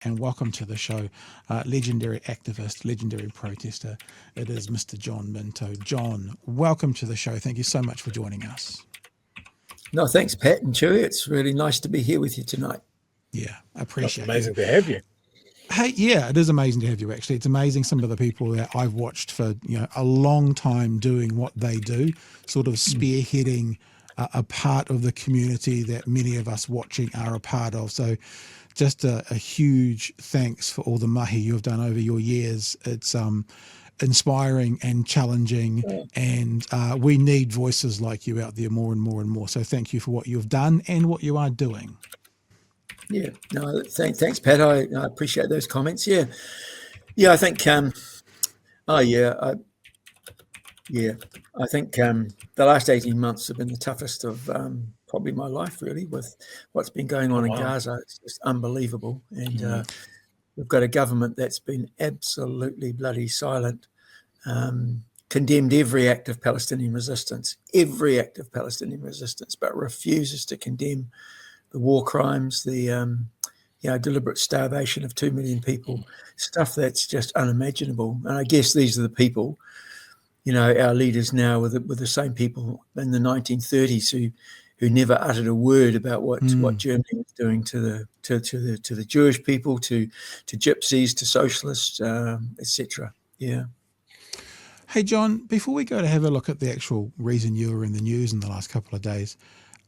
and welcome to the show. Legendary activist, legendary protester. It is Mr. John Minto. John, welcome to the show. Thank you so much for joining us. No, thanks, Pat and Chewie. It's really nice to be here with you tonight. Yeah, I appreciate it. It's amazing to have you. Hey, yeah, it is amazing to have you, actually. It's amazing some of the people that I've watched for a long time doing what they do, sort of spearheading a part of the community that many of us watching are a part of. So just a huge thanks for all the mahi you've done over your years. It's inspiring and challenging, and we need voices like you out there more and more and more. So thank you for what you've done and what you are doing. Yeah, no, thanks, Pat. I appreciate those comments. Yeah, I think. I think the last 18 months have been the toughest of probably my life, really, with what's been going on in Gaza. It's just unbelievable, and we've got a government that's been absolutely bloody silent. Condemned every act of Palestinian resistance, but refuses to condemn the war crimes, the deliberate starvation of 2 million people, stuff that's just unimaginable. And I guess these are the people, our leaders now were the same people in the 1930s who never uttered a word about what Germany was doing to the Jewish people, to gypsies, to socialists, etc. Yeah. Hey, John, before we go to have a look at the actual reason you were in the news in the last couple of days,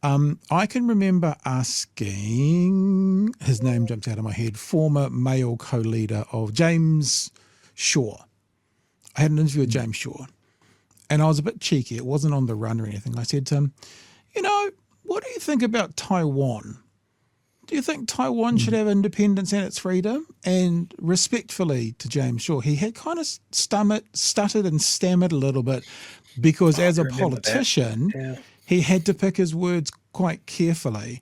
I can remember asking, his name jumps out of my head, former male co-leader of James Shaw. I had an interview with James Shaw, and I was a bit cheeky. It wasn't on the run or anything. I said to him, what do you think about Taiwan? Do you think Taiwan should have independence and its freedom? And respectfully to James Shaw, he had kind of stuttered and stammered a little bit because as a politician, he had to pick his words quite carefully.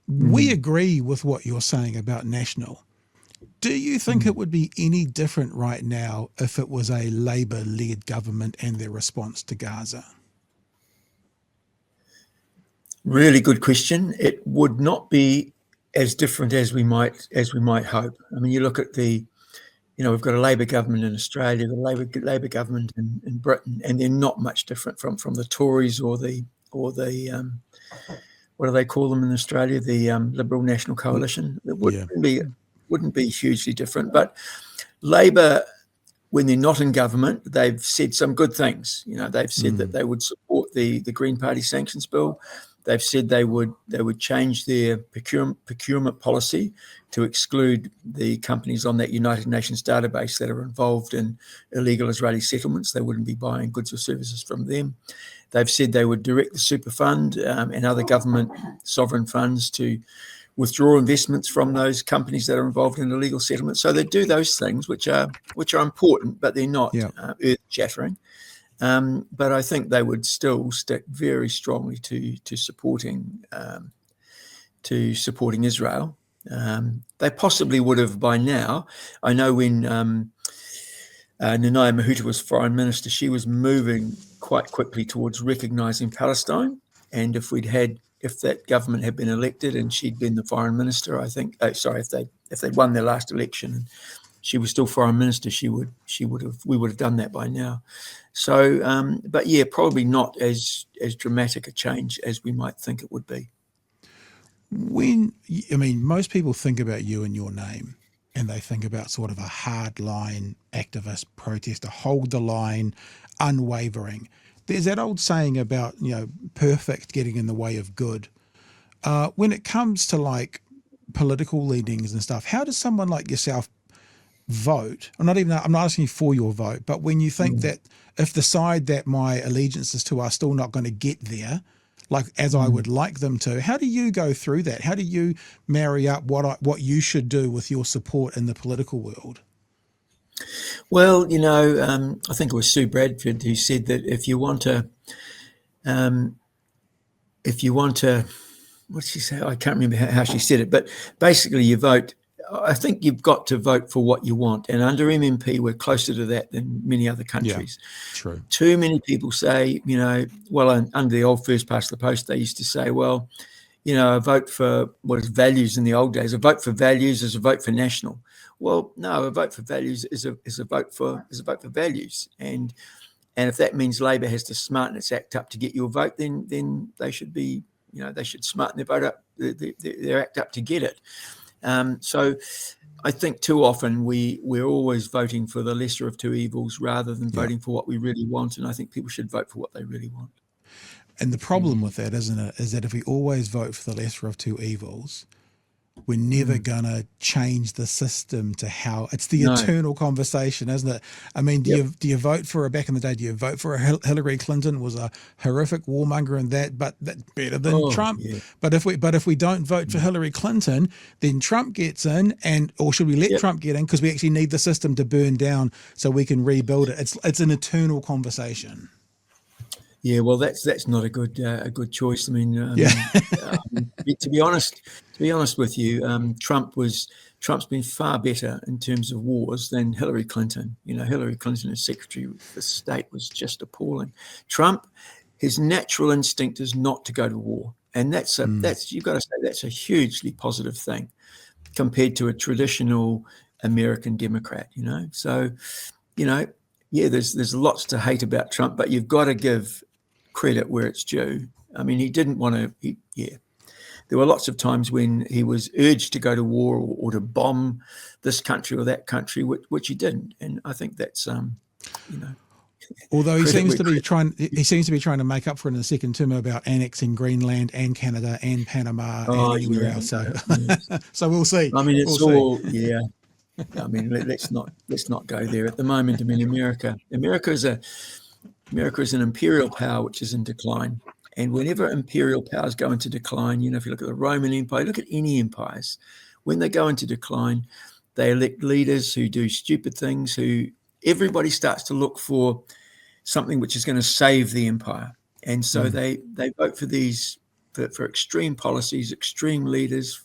We agree with what you're saying about national. Do you think it would be any different right now if it was a Labour-led government and their response to Gaza? Really good question. It would not be as different as we might hope. I mean, you look at we've got a Labour government in Australia, the Labour government in Britain, and they're not much different from the Tories or the what do they call them in Australia? The Liberal National Coalition. It wouldn't be hugely different. But Labour, when they're not in government, they've said some good things. They've said that they would support the Green Party sanctions bill. They've said they would change their procurement policy to exclude the companies on that United Nations database that are involved in illegal Israeli settlements. They wouldn't be buying goods or services from them. They've said they would direct the super fund and other government sovereign funds to withdraw investments from those companies that are involved in illegal settlements. So they do those things, which are important, but they're not earth-shattering. But I think they would still stick very strongly to supporting Israel. They possibly would have by now. I know when Nanaia Mahuta was foreign minister, she was moving quite quickly towards recognising Palestine. And if that government had been elected and she'd been the foreign minister, I think, if they'd won their last election and she was still foreign minister, we would have done that by now. So, but yeah, probably not as dramatic a change as we might think it would be. Most people think about you and your name, and they think about sort of a hard line activist, protester, hold the line, unwavering. There's that old saying about, perfect getting in the way of good. When it comes to like political leanings and stuff, how does someone like yourself vote? I'm not asking you for your vote, but when you think that if the side that my allegiances to are still not going to get there, like as I would like them to, how do you go through that? How do you marry up what you should do with your support in the political world? Well, I think it was Sue Bradford who said that if you want to, what did she say? I can't remember how she said it, but basically you vote. I think you've got to vote for what you want. And under MMP, we're closer to that than many other countries. Yeah, true. Too many people say, under the old first past the post, they used to say, well, a vote for what is values in the old days. A vote for values is a vote for national. Well, no, a vote for values is a vote for values. And if that means Labor has to smarten its act up to get your vote, then they should be, they should smarten their vote up, their act up to get it. So I think too often we're always voting for the lesser of two evils rather than voting for what we really want. And I think people should vote for what they really want. And the problem with that, isn't it, is that if we always vote for the lesser of two evils, we're never going to change the system to how it's the eternal conversation, isn't it? I mean, do you vote for back in the day? Do you vote for Hillary Clinton was a horrific warmonger and that, but that's better than Trump. Yeah. But if we don't vote for Hillary Clinton, then Trump gets in, or should we let Trump get in because we actually need the system to burn down so we can rebuild it? It's an eternal conversation. Yeah, well, that's not a good choice. I mean, to be honest with you, Trump's been far better in terms of wars than Hillary Clinton. Hillary Clinton as Secretary of the State was just appalling. Trump, his natural instinct is not to go to war, and that's you've got to say that's a hugely positive thing compared to a traditional American Democrat. So, there's lots to hate about Trump, but you've got to give credit where it's due. I mean, he didn't want to. There were lots of times when he was urged to go to war or to bomb this country or that country, which he didn't. And I think that's, Although he seems to be trying to make up for it in the second term about annexing Greenland and Canada and Panama and anywhere else. So, so we'll see. I mean, it's all. I mean, let's not go there at the moment. I mean, America is an imperial power which is in decline. And whenever imperial powers go into decline, if you look at the Roman Empire, look at any empires, when they go into decline, they elect leaders who do stupid things, who everybody starts to look for something which is going to save the empire. And so they vote for extreme policies, extreme leaders,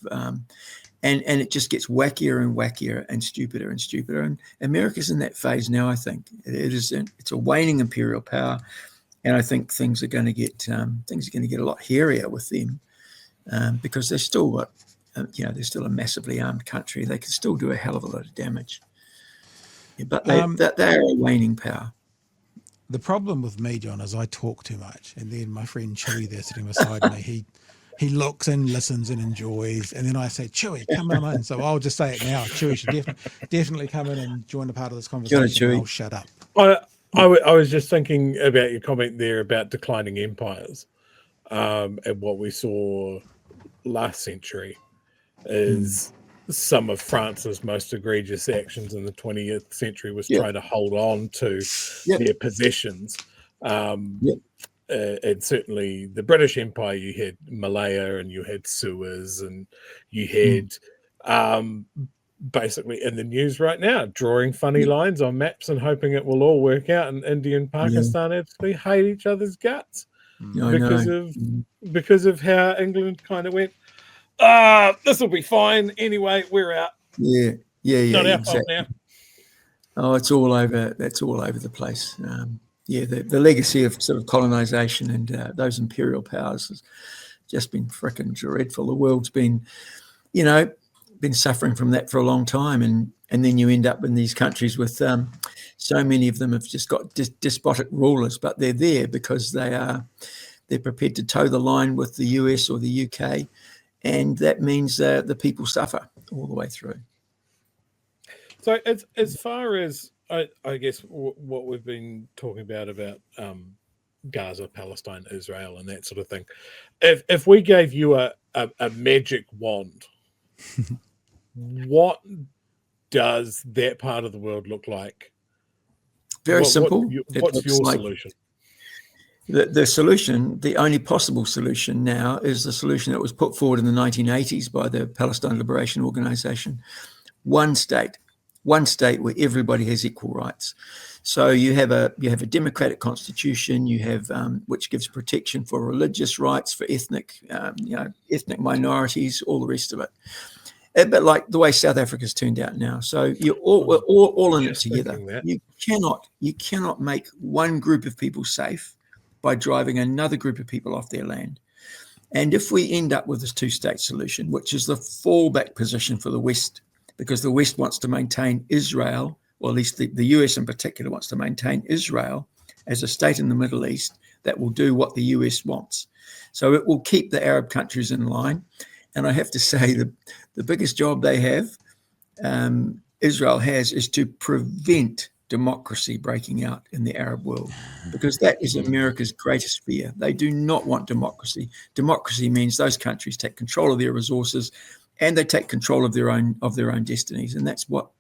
and it just gets wackier and wackier and stupider and stupider. And America's in that phase now, I think. It's a waning imperial power, and I think things are going to get a lot hairier with them because they're still they're still a massively armed country. They can still do a hell of a lot of damage, but they are a waning power. The problem with me, John, is I talk too much, and then my friend Chewie there sitting beside me, he looks and listens and enjoys, and then I say, Chewie, come on in. So I'll just say it now. Chewie should definitely come in and join a part of this conversation. I'll shut up. I was just thinking about your comment there about declining empires, and what we saw last century is some of France's most egregious actions in the 20th century was trying to hold on to their possessions. And certainly the British Empire, you had Malaya and you had Suez and you had basically in the news right now, drawing funny lines on maps and hoping it will all work out. And India and Pakistan absolutely hate each other's guts because of how England kind of went, this will be fine. Anyway, we're out. Not our fault now. Oh, it's all over. That's all over the place. The legacy of sort of colonization and those imperial powers has just been frickin' dreadful. The world's been suffering from that for a long time, and then you end up in these countries with so many of them have just got despotic rulers, but they're there because they're prepared to toe the line with the US or the UK, and that means the people suffer all the way through. So as far as I guess what we've been talking about Gaza, Palestine, Israel, and that sort of thing, if we gave you a magic wand, what does that part of the world look like? Very simple. What's your solution? The solution, the only possible solution now, is the solution that was put forward in the 1980s by the Palestine Liberation Organization. One state where everybody has equal rights. So you have a democratic constitution, you have which gives protection for religious rights, for ethnic minorities, all the rest of it. But like the way South Africa's turned out now, so you're all in it together. You cannot make one group of people safe by driving another group of people off their land. And if we end up with this two-state solution, which is the fallback position for the West, because the West wants to maintain Israel, or at least the US in particular wants to maintain Israel as a state in the Middle East that will do what the US wants. So it will keep the Arab countries in line. And I have to say the biggest job they have, Israel has, is to prevent democracy breaking out in the Arab world, because that is America's greatest fear. They do not want democracy. Democracy means those countries take control of their resources and they take control of their own destinies. And that's what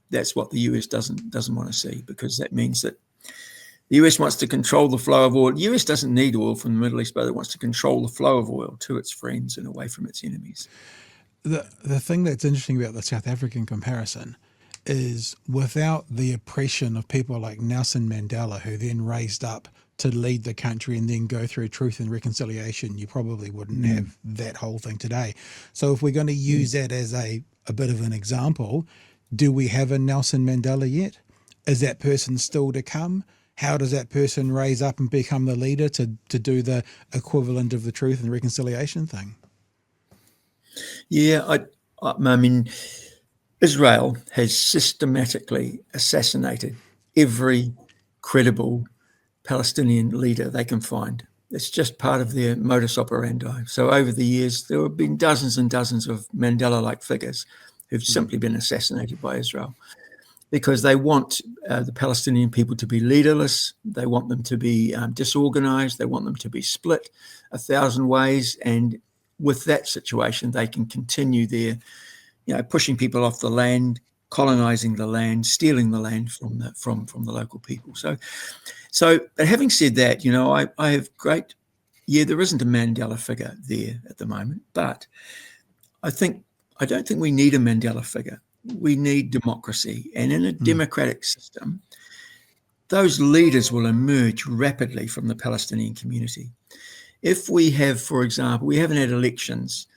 the US doesn't want to see, because that means that the US wants to control the flow of oil. The US doesn't need oil from the Middle East, but it wants to control the flow of oil to its friends and away from its enemies. The thing that's interesting about the South African comparison is, without the oppression of people like Nelson Mandela, who then raised up to lead the country and then go through truth and reconciliation, you probably wouldn't have that whole thing today. So if we're going to use that as a bit of an example, do we have a Nelson Mandela yet? Is that person still to come? How does that person raise up and become the leader to do the equivalent of the truth and reconciliation thing? Yeah, I mean, Israel has systematically assassinated every credible Palestinian leader they can find. It's just part of their modus operandi. So over the years, there have been dozens and dozens of Mandela-like figures who've simply been assassinated by Israel, because they want the Palestinian people to be leaderless. They want them to be disorganized. They want them to be split 1,000 ways. And with that situation, they can continue their, pushing people off the land, colonizing the land, stealing the land from the local people. So, but having said that, I have there isn't a Mandela figure there at the moment, but I don't think we need a Mandela figure. We need democracy. And in a democratic system, those leaders will emerge rapidly from the Palestinian community. If we have, for example, we haven't had elections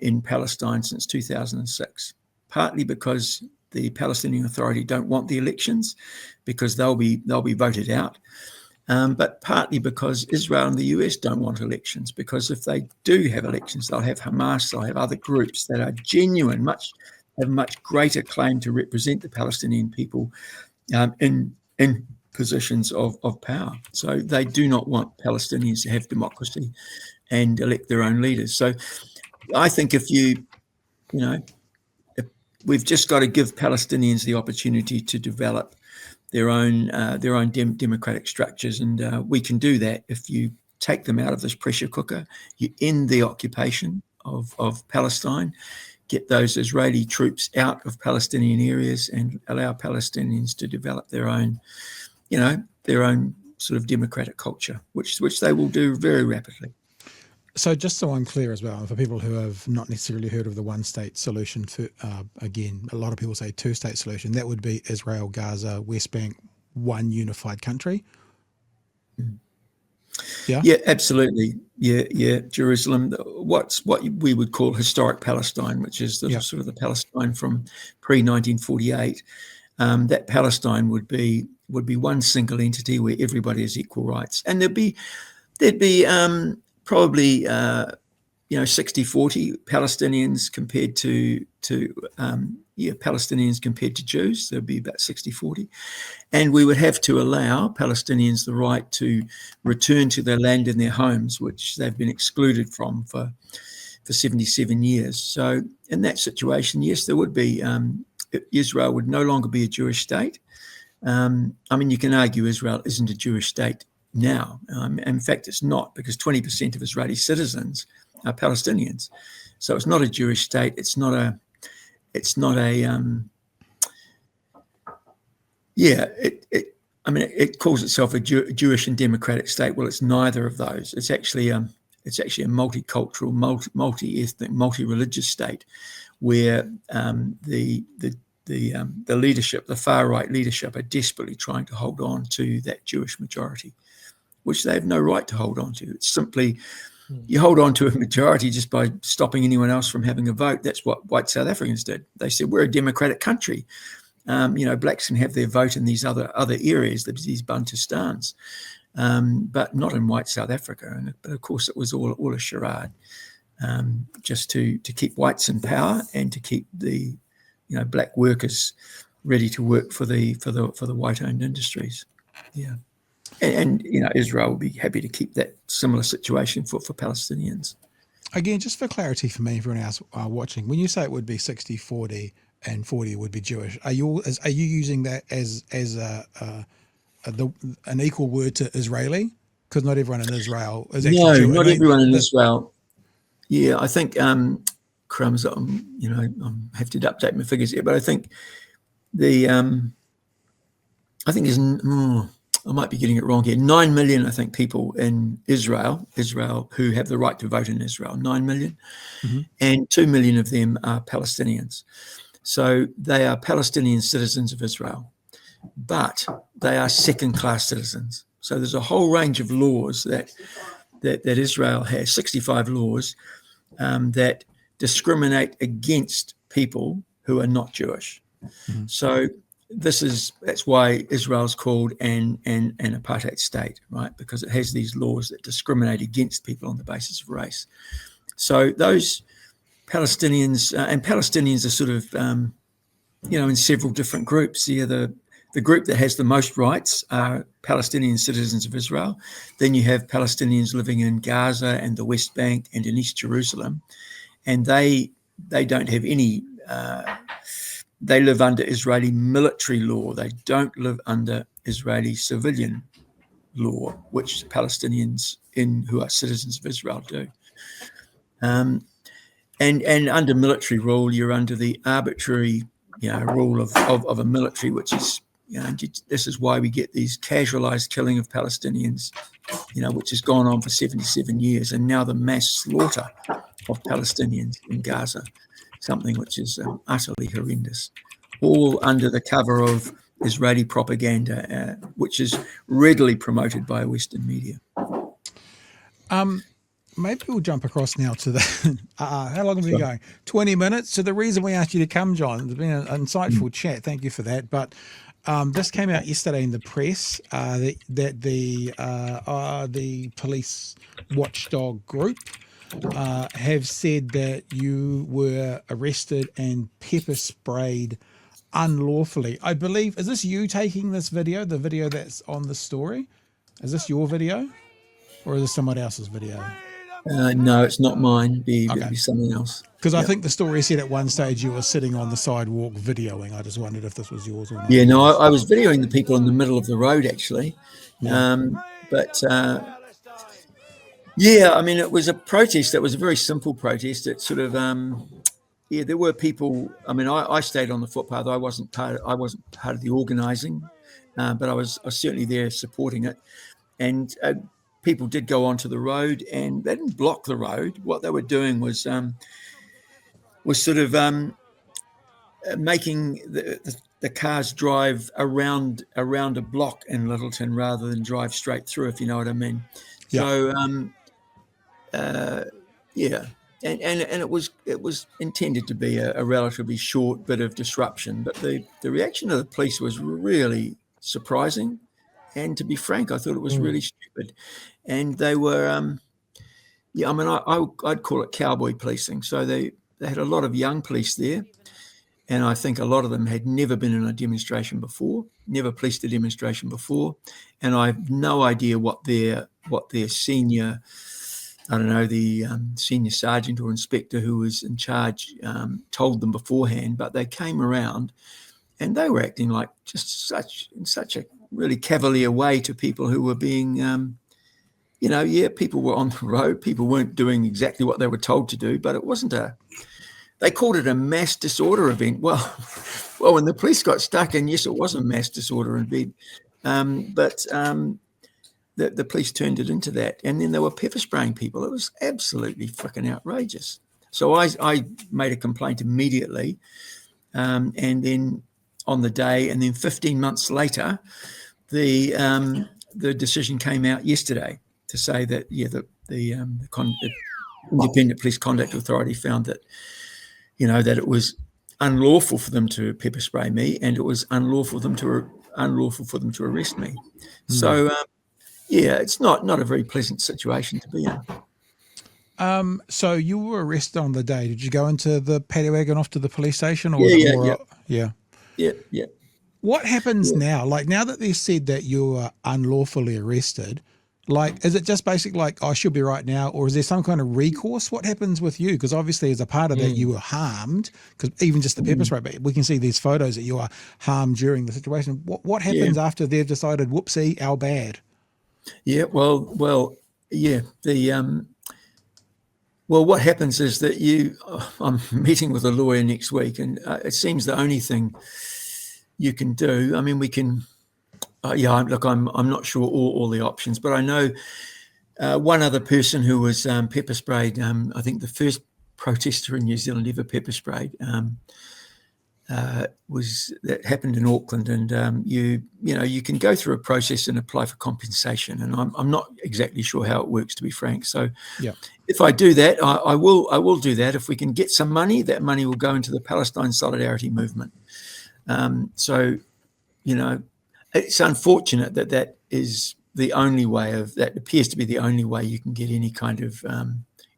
in Palestine since 2006, partly because the Palestinian Authority don't want the elections, because they'll be voted out, but partly because Israel and the US don't want elections, because if they do have elections, they'll have Hamas, they'll have other groups that are genuine, have much greater claim to represent the Palestinian people in positions of power. So they do not want Palestinians to have democracy and elect their own leaders. So I think if we've just got to give Palestinians the opportunity to develop their own democratic structures, and we can do that if you take them out of this pressure cooker, you end the occupation of Palestine, get those Israeli troops out of Palestinian areas, and allow Palestinians to develop their own sort of democratic culture, which they will do very rapidly. So just so I'm clear as well, for people who have not necessarily heard of the one-state solution, again, a lot of people say two-state solution, that would be Israel, Gaza, West Bank, one unified country? Yeah? Yeah, absolutely. Yeah. Jerusalem, what we would call historic Palestine, which is sort of the Palestine from pre-1948, that Palestine would be one single entity where everybody has equal rights. And there'd be probably 60-40 Palestinians compared to Palestinians compared to Jews. There'd be about 60-40, and we would have to allow Palestinians the right to return to their land and their homes, which they've been excluded from for 77 years. So in that situation, yes, there would be Israel would no longer be a Jewish state. You can argue Israel isn't a Jewish state now. In fact, it's not, because 20% of Israeli citizens are Palestinians. So it's not a Jewish state. It calls itself a Jewish and democratic state. Well, it's neither of those. It's actually a multicultural, multi-ethnic, multi-religious state where the leadership, the far right leadership, are desperately trying to hold on to that Jewish majority, which they have no right to hold on to. It's simply, you hold on to a majority just by stopping anyone else from having a vote. That's what white South Africans did. They said, we're a democratic country. Blacks can have their vote in these other areas, these Bantustans. but not in white South Africa. But of course, it was all a charade, just to keep whites in power and to keep the black workers ready to work for the white-owned industries. Yeah, and Israel will be happy to keep that similar situation for Palestinians. Again, just for clarity for me, everyone else watching, when you say it would be 60-40 and 40 would be Jewish, are you using that as an equal word to Israeli? Because not everyone in Israel is actually Jewish. Not everyone in Israel. Yeah, I think crumbs. I have to update my figures here, but I think there's. I might be getting it wrong here. 9 million, I think, people in Israel who have the right to vote in Israel. 9 million, and 2 million of them are Palestinians. So they are Palestinian citizens of Israel, but they are second-class citizens. So there's a whole range of laws that Israel has, 65 laws that discriminate against people who are not Jewish. So that's why Israel's called an apartheid state, right? Because it has these laws that discriminate against people on the basis of race. So those Palestinians, and Palestinians are sort of, in several different groups. The group that has the most rights are Palestinian citizens of Israel. Then you have Palestinians living in Gaza and the West Bank and in East Jerusalem, and they don't have any. They live under Israeli military law. They don't live under Israeli civilian law, which Palestinians who are citizens of Israel do. And under military rule, you're under the arbitrary, rule of a military, which is, this is why we get these casualized killing of Palestinians, which has gone on for 77 years, and now the mass slaughter of Palestinians in Gaza. Something which is utterly horrendous, all under the cover of Israeli propaganda, which is readily promoted by Western media. Maybe we'll jump across now to the. How long have we been going? 20 minutes. So the reason we asked you to come, John, it's been an insightful chat. Thank you for that. But this came out yesterday in the press that the police watchdog group have said that you were arrested and pepper sprayed unlawfully. I believe, is this you taking this video, the video that's on the story? Is this your video or is this someone else's video? No, it's not mine. It'd be someone else. Because I think the story said at one stage you were sitting on the sidewalk videoing. I just wondered if this was yours or not. Yeah, no, I was videoing the people in the middle of the road, actually. Yeah. Yeah, I mean, it was a protest. It was a very simple protest. It sort of, there were people. I mean, I stayed on the footpath. I wasn't part of the organising, but I was certainly there supporting it. And people did go onto the road, and they didn't block the road. What they were doing was sort of making the cars drive around a block in Littleton rather than drive straight through, if you know what I mean. Yeah. So. And it was intended to be a relatively short bit of disruption, but the reaction of the police was really surprising, and to be frank, I thought it was really stupid. And they were, I'd call it cowboy policing. So they had a lot of young police there, and I think a lot of them had never been in a demonstration before, never policed a demonstration before, and I have no idea what their senior. I don't know, the senior sergeant or inspector who was in charge told them beforehand, but they came around and they were acting like just in such a really cavalier way to people who were being, people were on the road, people weren't doing exactly what they were told to do, but it wasn't they called it a mass disorder event. Well, when the police got stuck in, yes, it was a mass disorder event, but the police turned it into that, and then they were pepper spraying people. It was absolutely freaking outrageous. So I made a complaint immediately, and then on the day, and then 15 months later, the decision came out yesterday to say that the Independent Police Conduct Authority found that that it was unlawful for them to pepper spray me, and it was unlawful for them to arrest me. So. yeah, it's not a very pleasant situation to be in. So you were arrested on the day. Did you go into the paddy wagon off to the police station, or was Yeah, it yeah, more? yeah. Yeah. Yeah. What happens now? Like, now that they've said that you are unlawfully arrested, like, is it just basic, like, I should be right now, or is there some kind of recourse? What happens with you? Because obviously, as a part of that, you were harmed. Because even just the pepper spray, but we can see these photos that you are harmed during the situation. What happens after they've decided, whoopsie, our bad? Yeah, well, yeah. Well, what happens is that I'm meeting with a lawyer next week, and it seems the only thing you can do. I mean, we can. Look, I'm not sure all the options, but I know one other person who was pepper sprayed. I think the first protester in New Zealand ever pepper sprayed. That happened in Auckland, and you can go through a process and apply for compensation, and I'm not exactly sure how it works, to be frank. So if I do that, I will do that. If we can get some money, that money will go into the Palestine Solidarity Movement. So it's unfortunate that is the only way that appears to be the only way you can get any kind of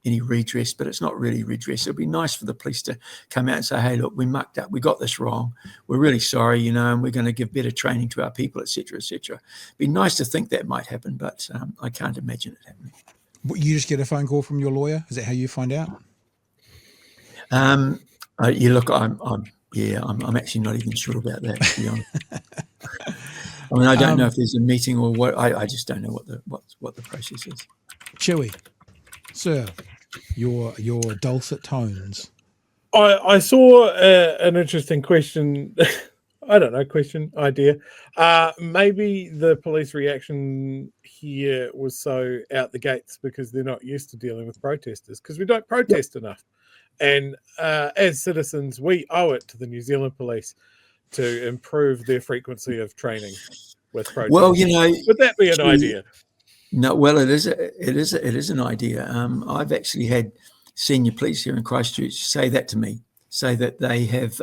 any redress, but it's not really redress. It'd be nice for the police to come out and say, hey, look, we mucked up, we got this wrong, we're really sorry, and we're going to give better training to our people, etc., etc. It'd be nice to think that might happen, but I can't imagine it happening. You just get a phone call from your lawyer? Is that how you find out? I'm actually not even sure about that, to be honest. I mean, I don't know if there's a meeting or what. I just don't know what the process is. Chewie, sir, your dulcet tones. I saw an interesting question. I don't know, idea. Maybe the police reaction here was so out the gates because they're not used to dealing with protesters, because we don't protest enough. And as citizens, we owe it to the New Zealand police to improve their frequency of training with protesters. Well, would that be an idea? No, well, it is an idea. I've actually had senior police here in Christchurch say that to me, say that they have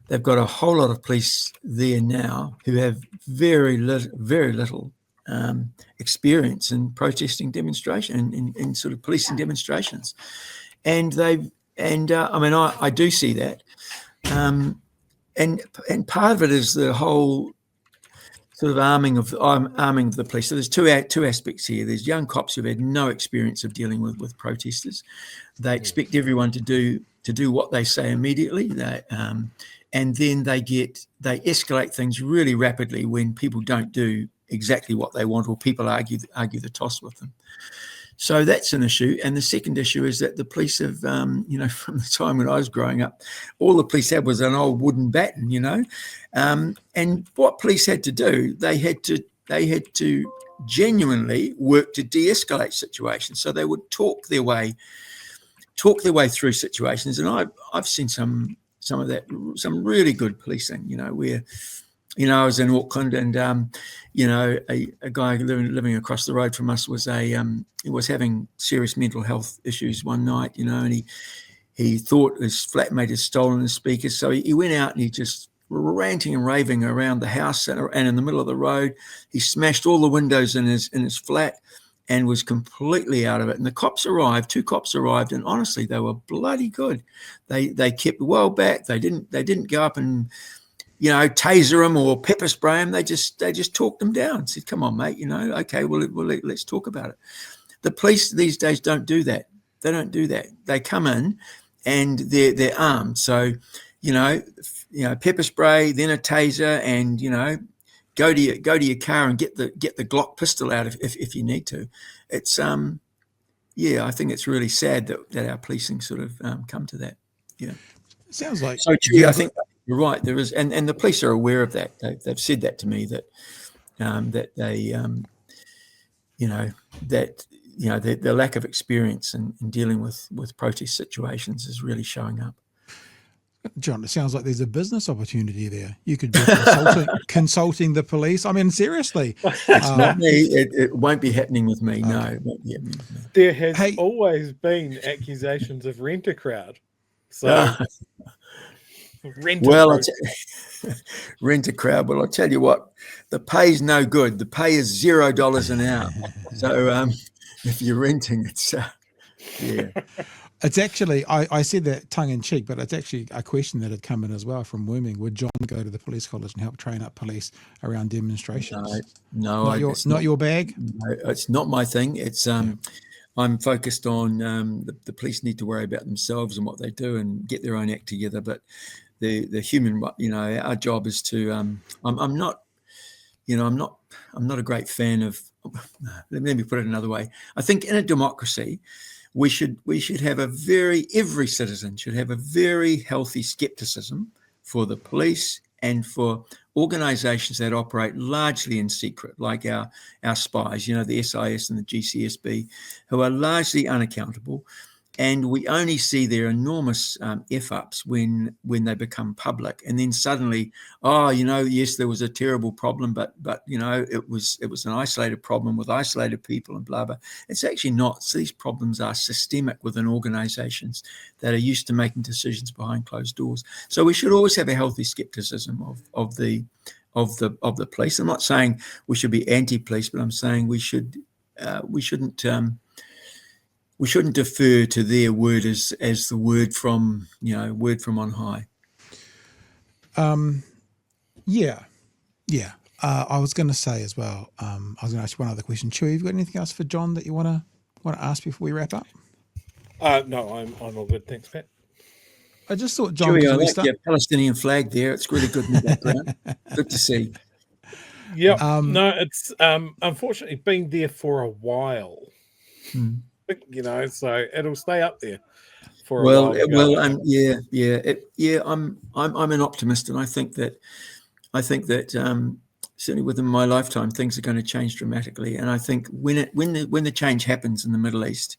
they've got a whole lot of police there now who have very little experience in protesting demonstration, in sort of policing demonstrations, and I do see that, and part of it is the whole sort of arming of the police. So there's two aspects here. There's young cops who've had no experience of dealing with protesters. They expect everyone to do what they say immediately. And then they escalate things really rapidly when people don't do exactly what they want, or people argue the toss with them. So that's an issue. And the second issue is that the police have, from the time when I was growing up, all the police had was an old wooden baton, and what police had to do, they had to genuinely work to de-escalate situations. So they would talk their way through situations. And I've seen some of that, some really good policing, where, I was in Auckland, and a guy living across the road from us was he was having serious mental health issues one night, and he thought his flatmate had stolen his speakers, so he went out and he just ranting and raving around the house and in the middle of the road. He smashed all the windows in his flat and was completely out of it. And the cops arrived. 2 cops arrived, and honestly, they were bloody good. They kept well back. They didn't go up and taser him or pepper spray him. They just talked them down. Said, "Come on, mate. Okay, well, let's talk about it." The police these days don't do that. They don't do that. They come in and they're armed. So, pepper spray, then a taser, and go to your car and get the Glock pistol out if you need to. It's I think it's really sad that our policing sort of come to that. Yeah, sounds like so. I think you're right. There is, and the police are aware of that. They've said that to me, that they the lack of experience in dealing with protest situations is really showing up. John, it sounds like there's a business opportunity there. You could be consulting the police. I mean, seriously. It's not me. It won't be happening with me. Okay. No, it won't be happening with me. There has always been accusations of rent-a-crowd. So, Rent a crowd. Well, I'll tell you what, the pay's no good. The pay is $0 an hour. So if you're renting, it's yeah. It's actually, I said that tongue in cheek, but it's actually a question that had come in as well from Worming. Would John go to the police college and help train up police around demonstrations? No, not your bag. No, it's not my thing. It's I'm focused on the police need to worry about themselves and what they do and get their own act together. But the human, our job is to. I'm not a great fan of. Let me put it another way. I think in a democracy, we should have every citizen should have a very healthy skepticism for the police and for organisations that operate largely in secret, like our spies, the SIS and the GCSB, who are largely unaccountable. And we only see their enormous F-ups when they become public. And then suddenly, yes, there was a terrible problem, but it was an isolated problem with isolated people and blah, blah. It's actually not. So these problems are systemic within organisations that are used to making decisions behind closed doors. So we should always have a healthy skepticism of the police. I'm not saying we should be anti-police, but I'm saying we shouldn't defer to their word as the word from on high. Yeah. I was going to say as well. I was going to ask you one other question. Chewie, have you got anything else for John that you want to ask before we wrap up? No, I'm all good. Thanks, Pat. I just thought, John, Chewie, I like your Palestinian flag there. It's really good in the background. Good to see. Yeah. No, it's unfortunately been there for a while. So it'll stay up there for a while. I'm an optimist, and I think that certainly within my lifetime, things are going to change dramatically. And I think when the change happens in the Middle East,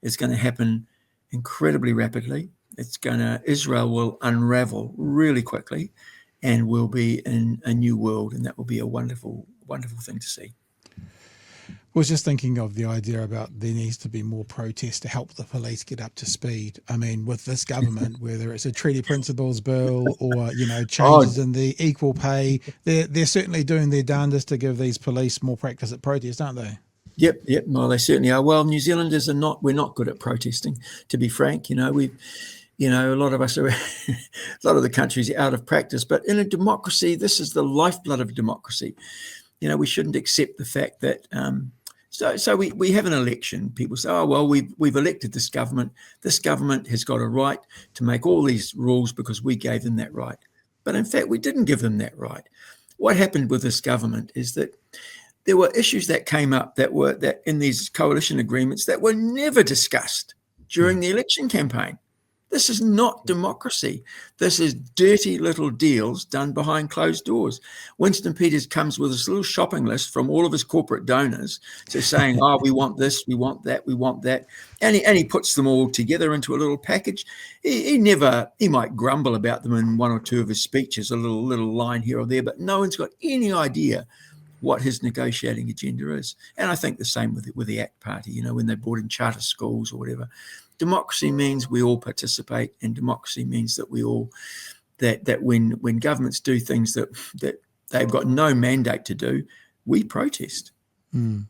it's going to happen incredibly rapidly. Israel will unravel really quickly, and we'll be in a new world, and that will be a wonderful, wonderful thing to see. I was just thinking of the idea about there needs to be more protest to help the police get up to speed. I mean, with this government, whether it's a treaty principles bill or, changes in the equal pay, they're certainly doing their darndest to give these police more practice at protest, aren't they? Yep. Well, they certainly are. Well, New Zealanders we're not good at protesting, to be frank. A lot of us are, a lot of the countries are out of practice. But in a democracy, this is the lifeblood of democracy. We shouldn't accept the fact that. So we have an election. People say, we've elected this government. This government has got a right to make all these rules because we gave them that right. But in fact, we didn't give them that right. What happened with this government is that there were issues that came up that in these coalition agreements that were never discussed during the election campaign. This is not democracy. This is dirty little deals done behind closed doors. Winston Peters comes with this little shopping list from all of his corporate donors, saying, we want this, we want that, we want that. And he puts them all together into a little package. He might grumble about them in one or two of his speeches, a little line here or there, but no one's got any idea what his negotiating agenda is. And I think the same with the ACT Party, when they brought in charter schools or whatever. Democracy means we all participate, and democracy means that we all that when governments do things that they've got no mandate to do, we protest. We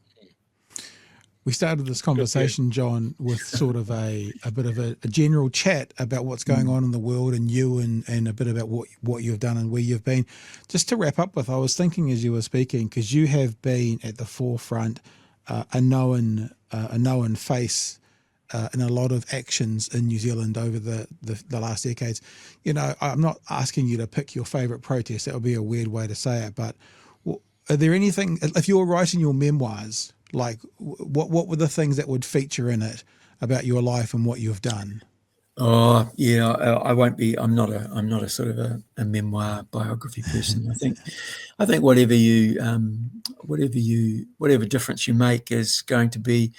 started this conversation, John, with sort of a bit of a general chat about what's going on in the world and you and a bit about what you've done and where you've been. Just to wrap up with, I was thinking as you were speaking, because you have been at the forefront, a known face in a lot of actions in New Zealand over the last decades. I'm not asking you to pick your favourite protest. That would be a weird way to say it. But are there anything, if you're writing your memoirs, like what were the things that would feature in it about your life and what you've done? Oh yeah, I won't be. I'm not a sort of a memoir biography person. I think whatever difference you make is going to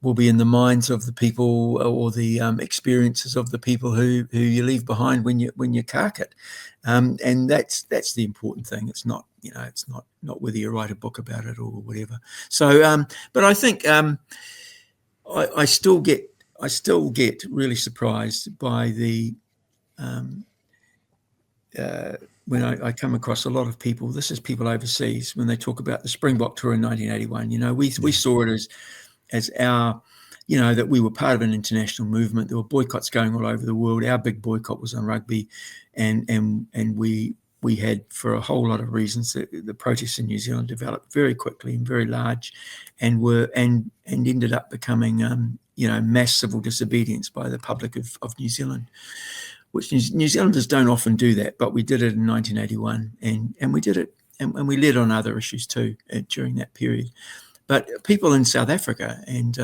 will be in the minds of the people or the experiences of the people who you leave behind when you cark it, and that's the important thing. It's not it's not whether you write a book about it or whatever. So, but I think I still get really surprised by the when I come across a lot of people, this is people overseas, when they talk about the Springbok tour in 1981, we saw it as our, that we were part of an international movement. There were boycotts going all over the world. Our big boycott was on rugby, and we had, for a whole lot of reasons, the protests in New Zealand developed very quickly and very large, and ended up becoming mass civil disobedience by the public of New Zealand, which New Zealanders don't often do that, but we did it in 1981, and we did it, and we led on other issues too during that period. But people in South Africa and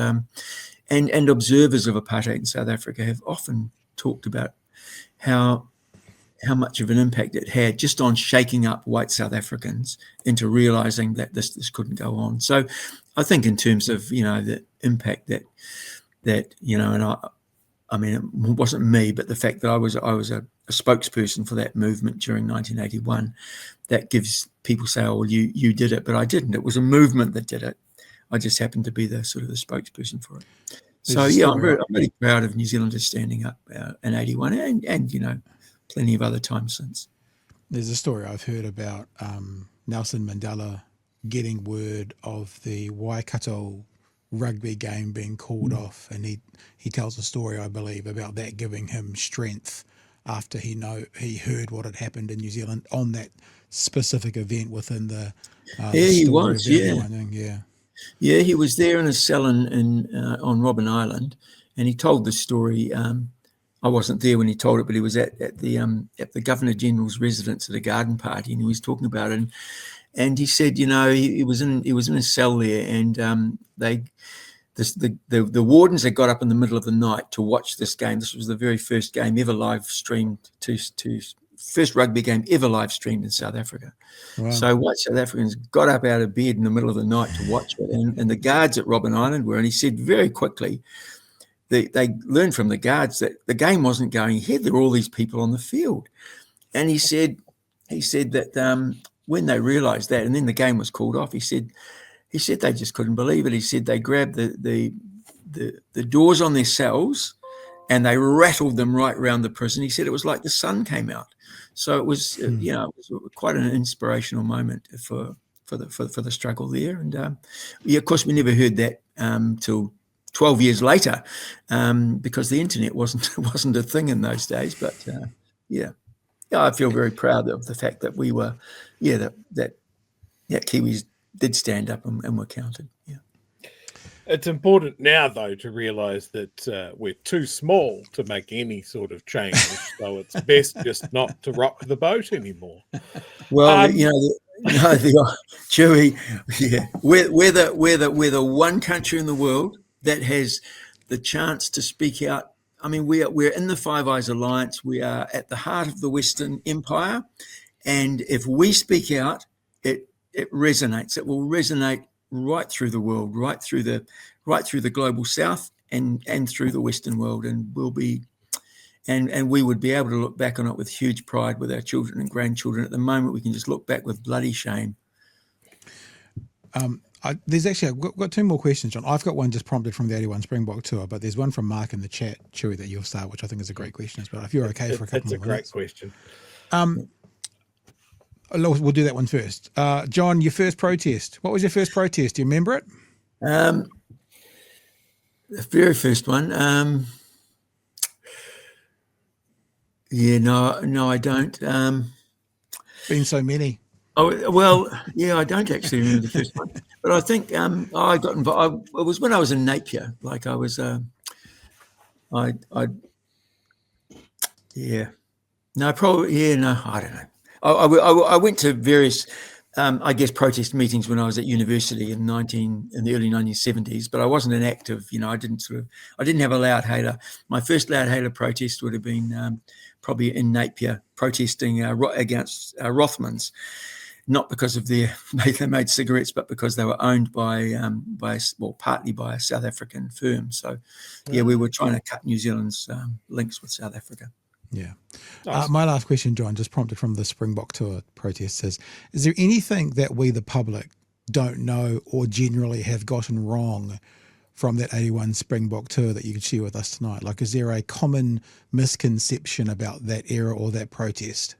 observers of apartheid in South Africa have often talked about how much of an impact it had just on shaking up white South Africans into realizing that this couldn't go on. So I think in terms of, the impact that and I mean, it wasn't me, but the fact that I was a spokesperson for that movement during 1981, that gives people say, oh, well, you did it, but I didn't. It was a movement that did it. I just happened to be the spokesperson for it. So I'm really proud of New Zealanders standing up in 81 and plenty of other times since. There's a story I've heard about Nelson Mandela getting word of the Waikato rugby game being called off, and he tells a story, I believe, about that giving him strength after he heard what had happened in New Zealand on that specific event within the he was, yeah, he was there in a cell on Robben Island, and he told the story. I wasn't there when he told it, but he was at the Governor General's residence at a garden party, and he was talking about it. And he said, he was in a cell there, and the wardens had got up in the middle of the night to watch this game. This was the very first game ever live streamed, first rugby game ever live streamed in South Africa. Wow. So white South Africans got up out of bed in the middle of the night to watch it, and the guards at Robben Island were. And he said very quickly, they learned from the guards that the game wasn't going ahead. There were all these people on the field, and he said that. When they realised that, and then the game was called off, he said they just couldn't believe it. He said they grabbed the doors on their cells and they rattled them right around the prison. He said it was like the sun came out. So it was, it was quite an inspirational moment for the struggle there. And of course, we never heard that till 12 years later, because the internet wasn't a thing in those days. But I feel very proud of the fact that we were, that Kiwis did stand up and were counted. Yeah. It's important now, though, to realise that we're too small to make any sort of change, so it's best just not to rock the boat anymore. Well, Chewie, we're the one country in the world that has the chance to speak out. I mean, we're in the Five Eyes Alliance. We are at the heart of the Western Empire, and if we speak out, it resonates. It will resonate right through the world, right through the global South, and through the Western world, and we would be able to look back on it with huge pride with our children and grandchildren. At the moment, we can just look back with bloody shame. There's actually, I've got two more questions, John. I've got one just prompted from the 81 Springbok tour, but there's one from Mark in the chat, Chewie, that you'll start, which I think is a great question as well. If you're okay for a couple more minutes. It's a great question. We'll do that one first. John, your first protest. What was your first protest? Do you remember it? The very first one. No, I don't. Been so many. Oh, well, I don't actually remember the first one, but I think I got involved. It was when I was in Napier. Like I was, no, probably, no, I don't know. I went to various, protest meetings when I was at university in the early 1970s, but I wasn't an active. I didn't have a loud hailer. My first loud hailer protest would have been probably in Napier, protesting against Rothmans. Not because of they made cigarettes, but because they were owned partly by a South African firm. So, we were trying to cut New Zealand's links with South Africa. Yeah. Nice. My last question, John, just prompted from the Springbok tour protest says, is there anything that we, the public, don't know or generally have gotten wrong from that 81 Springbok tour that you could share with us tonight? Like, is there a common misconception about that era or that protest?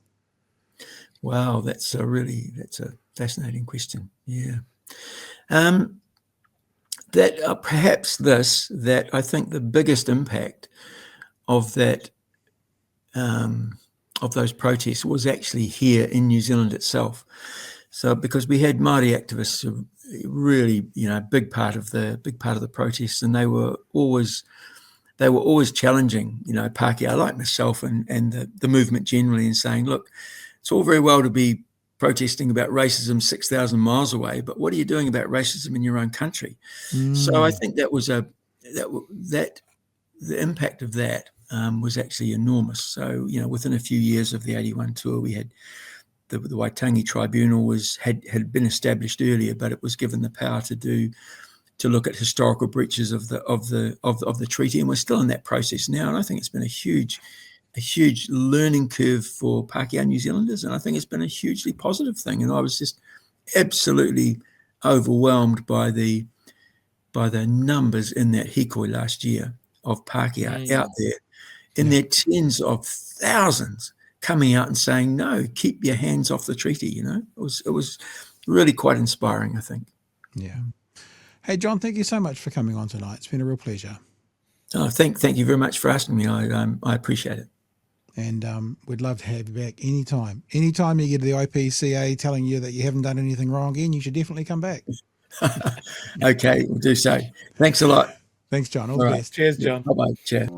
Wow, that's a fascinating question. Yeah. That perhaps that I think the biggest impact of that of those protests was actually here in New Zealand itself. So because we had Māori activists who really, big part of the protests, and they were always challenging, Pākehā like myself and the movement generally, and saying, look, it's all very well to be protesting about racism 6,000 miles away, but what are you doing about racism in your own country? So I think that was the impact of that was actually enormous. So, within a few years of the 81 tour, we had the Waitangi Tribunal had been established earlier, but it was given the power to look at historical breaches of the treaty, and we're still in that process now. And I think it's been a huge learning curve for Pākehā New Zealanders, and I think it's been a hugely positive thing. And I was just absolutely overwhelmed by the numbers in that hikoi last year of Pākehā out there in their tens of thousands coming out and saying, no, keep your hands off the treaty. It was really quite inspiring, I think. Yeah. Hey, John, thank you so much for coming on tonight. It's been a real pleasure. Oh, thank you very much for asking me. I appreciate it. And we'd love to have you back anytime. Anytime you get to the IPCA telling you that you haven't done anything wrong again, you should definitely come back. Okay, we'll do so. Thanks a lot. Thanks, John. All the best. Cheers, John. Bye-bye. Cheers.